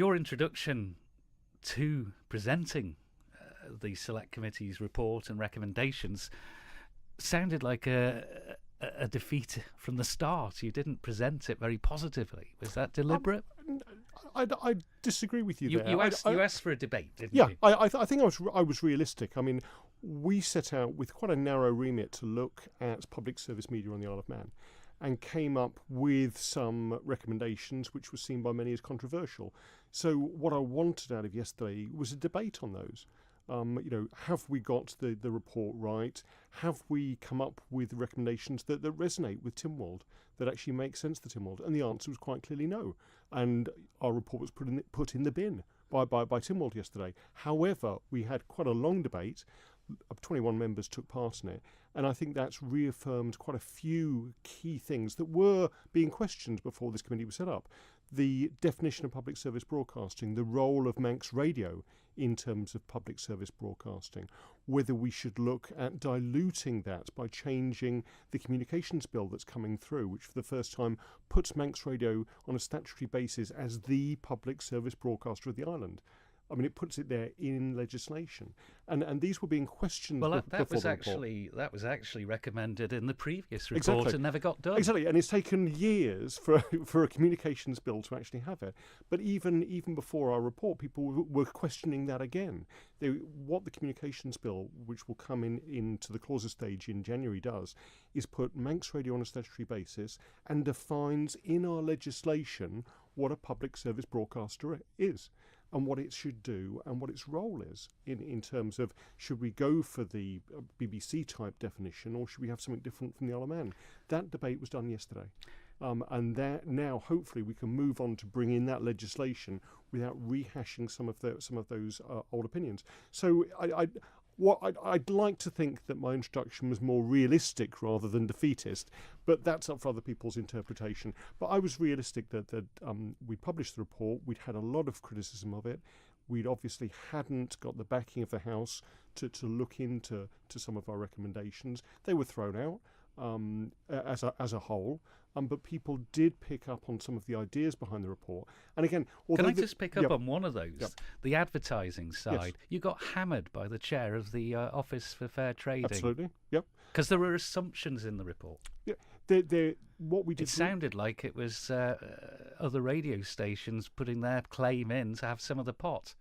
your introduction to presenting the Select Committee's report and recommendations sounded like a defeat from the start. You didn't present it very positively. Was that deliberate? I disagree with you there. You asked for a debate, didn't you? Yeah, I think I was realistic. I mean, we set out with quite a narrow remit to look at public service media on the Isle of Man, and came up with some recommendations which were seen by many as controversial. So what I wanted out of yesterday was a debate on those. Have we got the report right? Have we come up with recommendations that resonate with Tynwald, that actually make sense to Tynwald? And the answer was quite clearly no. And our report was put in the bin by Tynwald yesterday. However, we had quite a long debate. 21 members took part in it, and I think that's reaffirmed quite a few key things that were being questioned before this committee was set up. The definition of public service broadcasting, the role of Manx Radio in terms of public service broadcasting, whether we should look at diluting that by changing the communications bill that's coming through, which for the first time puts Manx Radio on a statutory basis as the public service broadcaster of the island. I mean, it puts it there in legislation, and these were being questioned. Well, that was actually recommended in the previous report. Exactly. And never got done. Exactly, and it's taken years for a communications bill to actually have it. But even before our report, people were questioning that again. What the communications bill, which will come into the clauses stage in January, does is put Manx Radio on a statutory basis and defines in our legislation what a public service broadcaster is, and what it should do and what its role is in terms of, should we go for the BBC type definition, or should we have something different from the Isle of Man? That debate was done yesterday, and that now hopefully we can move on to bring in that legislation without rehashing some of those old opinions. So I'd like to think that my introduction was more realistic rather than defeatist, but that's up for other people's interpretation. But I was realistic that we published the report. We'd had a lot of criticism of it. We'd obviously hadn't got the backing of the House to look into some of our recommendations. They were thrown out as a whole. But people did pick up on some of the ideas behind the report. And again, can I just pick up on one of those? Yep. The advertising side. Yes. You got hammered by the chair of the Office for Fair Trading. Absolutely, yep. Because there were assumptions in the report. Yeah, what we did. It sounded like it was other radio stations putting their claim in to have some of the pot.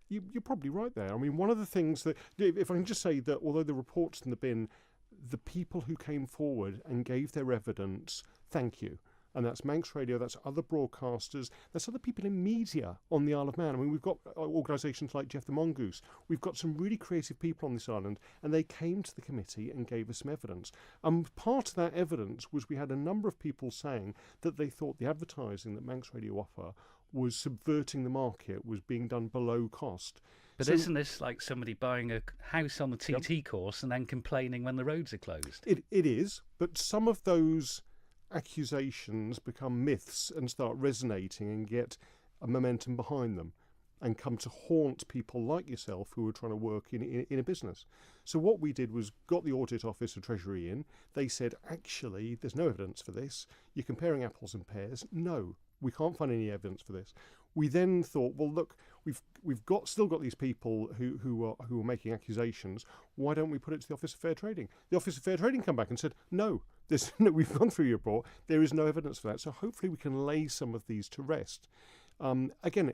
You're probably right there. I mean, one of the things that, if I can just say that although the report's in the bin, the people who came forward and gave their evidence, thank you. And that's Manx Radio, that's other broadcasters, that's other people in media on the Isle of Man. I mean, we've got organisations like Jeff the Mongoose. We've got some really creative people on this island, and they came to the committee and gave us some evidence. And part of that evidence was we had a number of people saying that they thought the advertising that Manx Radio offer was subverting the market, was being done below cost. But isn't this like somebody buying a house on the TT course and then complaining when the roads are closed? It is, but some of those accusations become myths and start resonating and get a momentum behind them and come to haunt people like yourself who are trying to work in a business. So what we did was got the Audit Office of Treasury in. They said, actually, there's no evidence for this. You're comparing apples and pears. No, we can't find any evidence for this. We then thought, well, look, we've still got these people who are making accusations. Why don't we put it to the Office of Fair Trading? The Office of Fair Trading come back and said, no, we've gone through your report. There is no evidence for that. So hopefully we can lay some of these to rest. Again,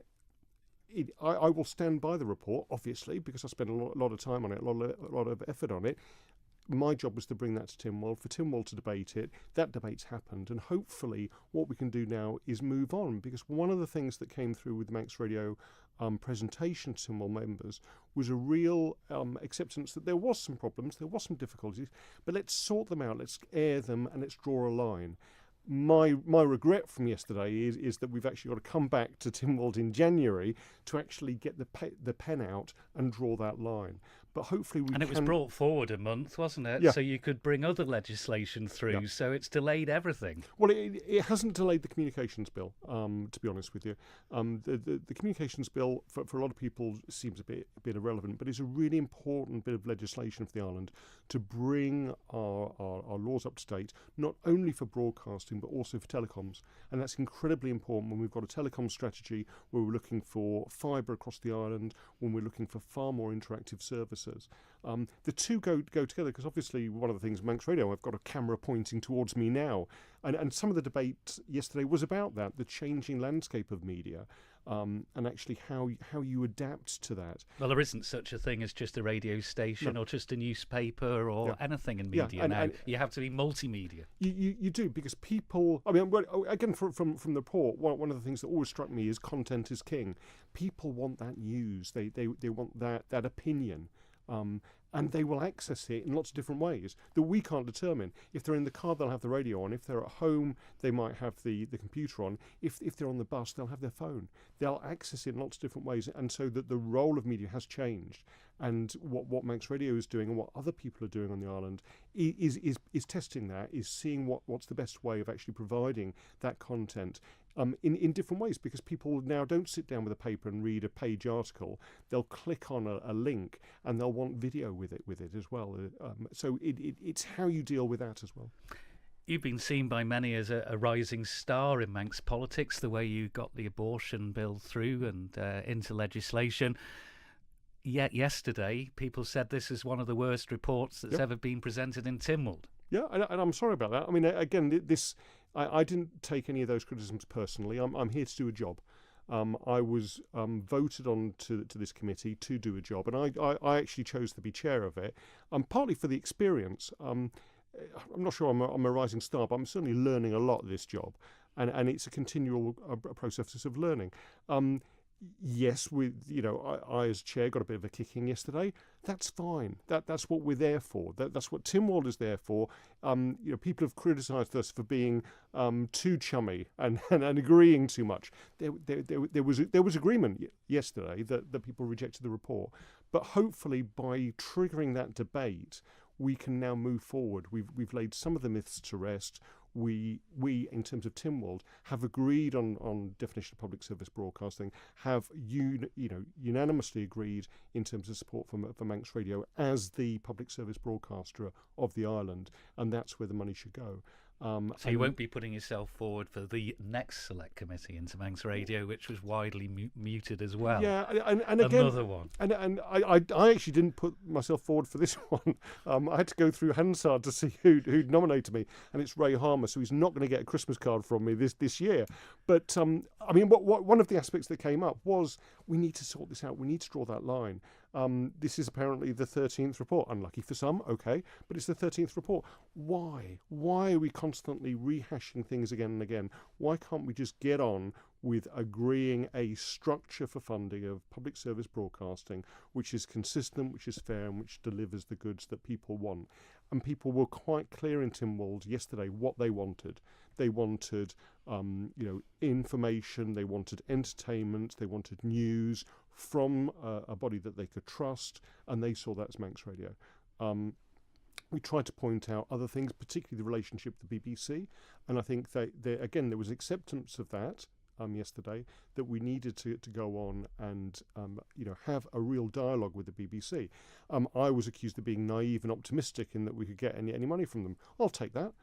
I will stand by the report, obviously, because I spent a lot of time on it, a lot of effort on it. My job was to bring that to Tynwald, for Tynwald to debate it. That debate's happened, and hopefully what we can do now is move on, because one of the things that came through with the Manx Radio presentation to Tynwald members was a real acceptance that there was some problems, there was some difficulties, but let's sort them out, let's air them, and let's draw a line. My regret from yesterday is that we've actually got to come back to Tynwald in January to actually get the pen out and draw that line. but hopefully we And can... it was brought forward a month, wasn't it? Yeah. So you could bring other legislation through. Yeah. So it's delayed everything. Well, it hasn't delayed the communications bill, to be honest with you. The communications bill, for a lot of people, seems a bit irrelevant, but it's a really important bit of legislation for the island to bring our laws up to date, not only for broadcasting, but also for telecoms. And that's incredibly important when we've got a telecom strategy where we're looking for fibre across the island, when we're looking for far more interactive services. The two go together, because obviously one of the things, Manx Radio, I've got a camera pointing towards me now, and some of the debate yesterday was about that, the changing landscape of media, and actually how you adapt to that. Well, there isn't such a thing as just a radio station or just a newspaper or anything in Yeah, media and- now. and- You have to be multimedia. You do, because people, I mean, again, from the report, one of the things that always struck me is content is king. People want that news. They want that opinion. And they will access it in lots of different ways that we can't determine. If they're in the car, they'll have the radio on. If they're at home, they might have the computer on. If they're on the bus, they'll have their phone. They'll access it in lots of different ways. And so that the role of media has changed. And what Manx Radio is doing and what other people are doing on the island is testing that, is seeing what's the best way of actually providing that content in different ways, because people now don't sit down with a paper and read a page article. They'll click on a link and they'll want video with it as well. So it's how you deal with that as well. You've been seen by many as a rising star in Manx politics, the way you got the abortion bill through and into legislation. Yet yesterday, people said this is one of the worst reports that's ever been presented in Tynwald. Yeah, and I'm sorry about that. I mean, again, I didn't take any of those criticisms personally. I'm here to do a job. I was voted on to this committee to do a job, and I actually chose to be chair of it, partly for the experience. I'm not sure I'm a rising star, but I'm certainly learning a lot of this job, and it's a continual process of learning. Yes, I as chair got a bit of a kicking yesterday. That's fine. That's what we're there for. That's what Tynwald is there for. People have criticised us for being too chummy and agreeing too much. There was agreement yesterday that people rejected the report, but hopefully by triggering that debate, we can now move forward. We've laid some of the myths to rest. We in terms of Tynwald have agreed on definition of public service broadcasting, have unanimously agreed in terms of support for Manx Radio as the public service broadcaster of the island, and that's where the money should go. So you won't be putting yourself forward for the next select committee into Manx Radio, which was widely muted as well. Yeah, and again, another one. And I actually didn't put myself forward for this one. I had to go through Hansard to see who'd nominated me, and it's Ray Harmer, so he's not going to get a Christmas card from me this year. But I mean, one of the aspects that came up was we need to sort this out. We need to draw that line. This is apparently the 13th report. Unlucky for some, okay, but it's the 13th report. Why? Why are we constantly rehashing things again and again? Why can't we just get on with agreeing a structure for funding of public service broadcasting which is consistent, which is fair, and which delivers the goods that people want? And people were quite clear in Tynwald yesterday what they wanted. They wanted, information. They wanted entertainment. They wanted news from a body that they could trust, and they saw that as Manx Radio. We tried to point out other things, particularly the relationship with the BBC, and I think there was acceptance of that yesterday, that we needed to go on and have a real dialogue with the BBC. I was accused of being naive and optimistic in that we could get any money from them. I'll take that.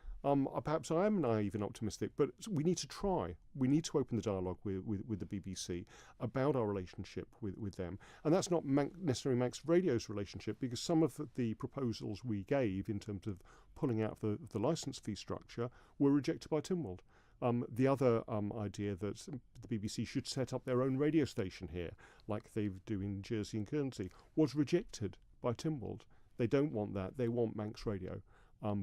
Perhaps I am naive and optimistic, but we need to try. We need to open the dialogue with the BBC about our relationship with them. And that's not necessarily Manx Radio's relationship, because some of the proposals we gave in terms of pulling out the licence fee structure were rejected by Tynwald. The other idea that the BBC should set up their own radio station here, like they do in Jersey and Guernsey, was rejected by Tynwald. They don't want that. They want Manx Radio.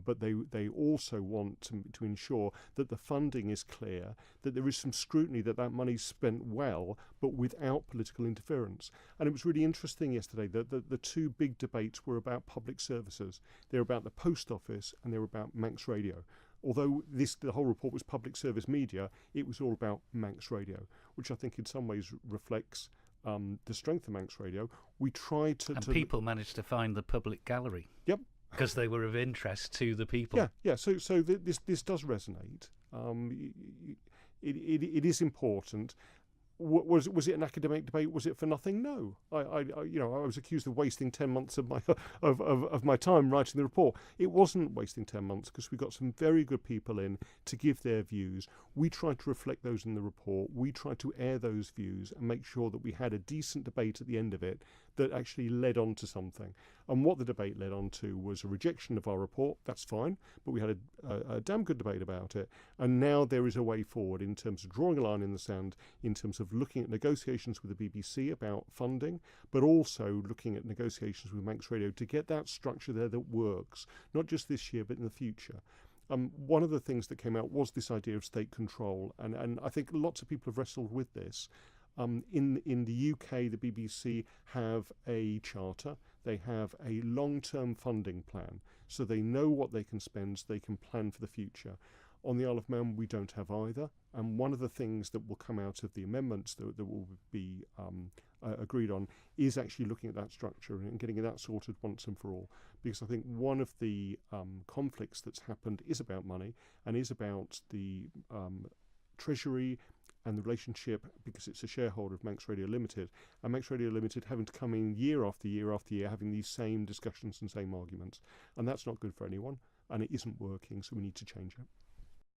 But they also want to ensure that the funding is clear, that there is some scrutiny, that money's spent well, but without political interference. And it was really interesting yesterday that the two big debates were about public services. They were about the post office and they were about Manx Radio. Although the whole report was public service media, it was all about Manx Radio, which I think in some ways reflects the strength of Manx Radio, we tried to... And people managed to find the public gallery. Yep. Because they were of interest to the people. Yeah. So this does resonate. It is important. Was it an academic debate? Was it for nothing? No. I was accused of wasting 10 months of my of my time writing the report. It wasn't wasting 10 months because we got some very good people in to give their views. We tried to reflect those in the report. We tried to air those views and make sure that we had a decent debate at the end of it that actually led on to something. And what the debate led on to was a rejection of our report. That's fine, but we had a damn good debate about it. And now there is a way forward in terms of drawing a line in the sand, in terms of looking at negotiations with the BBC about funding, but also looking at negotiations with Manx Radio to get that structure there that works, not just this year, but in the future. One of the things that came out was this idea of state control, and I think lots of people have wrestled with this. In the UK, the BBC have a charter. They have a long-term funding plan, so they know what they can spend, so they can plan for the future. On the Isle of Man, we don't have either. And one of the things that will come out of the amendments that will be agreed on is actually looking at that structure and getting that sorted once and for all. Because I think one of the conflicts that's happened is about money and is about the Treasury and the relationship, because it's a shareholder of Manx Radio Limited, and Manx Radio Limited having to come in year after year after year having these same discussions and same arguments. And that's not good for anyone, and it isn't working, so we need to change it.